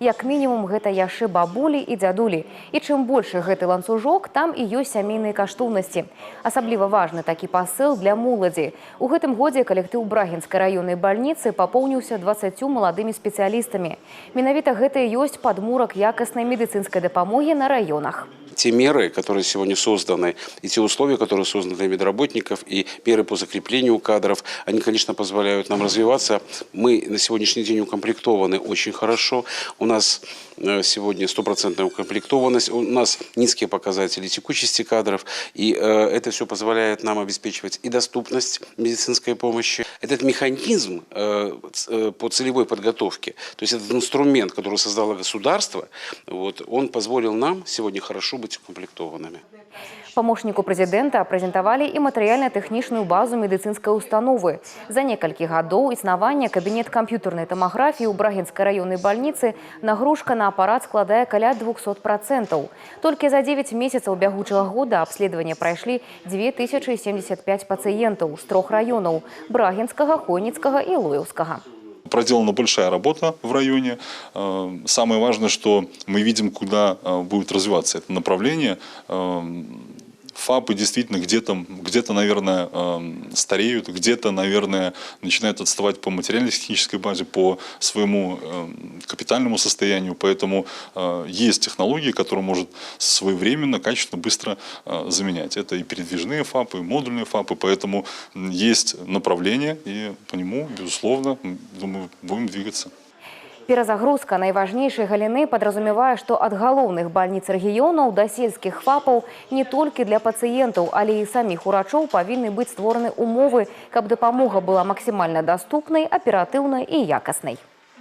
Як мінімум, гэта яшчэ бабулі і дзядулі. І чым больше гэты ланцужок, там і ёсць сямейныя каштоўнасці. Асабліва важны такі пасыл для моладзі. У гэтым годзе калектыў Брагінскай раённай бальніцы папоўніўся 20 маладымі спецыялістамі. Менавіта гэта і ёсць падмурак якаснай медыцынскай дапамогі на раёнах. Те меры, которые сегодня созданы, и те условия, которые созданы для медработников, и меры по закреплению кадров, они, конечно, позволяют нам развиваться. Мы на сегодняшний день укомплектованы очень хорошо. У нас сегодня 100% укомплектованность, у нас низкие показатели текучести кадров, и это все позволяет нам обеспечивать и доступность медицинской помощи. Этот механизм по целевой подготовке, то есть этот инструмент, который создало государство, вот, он позволил нам сегодня хорошо быть укомплектованными. Памочніку прэзідэнта прэзентавалі і матэрыяльна-тэхнічную базу медыцынскай установы. За некалькі гадоў існавання кабінет камп'ютарнай тамаграфіі ў Брагінскай раённай бальніцы нагрузка на апарат складае каля 200%. Толькі за 9 месяцаў бягучага года абследавання прайшлі 2075 пацыентаў з 3 раёнаў – Брагінскага, Хойніцкага і Лоеўскага. Проделана большая работа в районе. Самое важное, что мы видим, куда будет развиваться это направление. ФАПы действительно где-то, наверное, стареют, где-то, наверное, начинают отставать по материально-технической базе, по своему капитальному состоянию. Поэтому есть технологии, которые может своевременно, качественно, быстро заменять. Это и передвижные ФАПы, и модульные ФАПы. Поэтому есть направление, и по нему, безусловно, думаю, будем двигаться. Перазагрузка найважнейшай галіны падразумевае, што ад галоўных бальніц рэгіёнаў да сельскіх ФАПаў не толькі для пацыентаў, але і саміх урачоў павінны быць створаны умовы, каб дапамога была максімальна даступнай, аператыўнай і якаснай.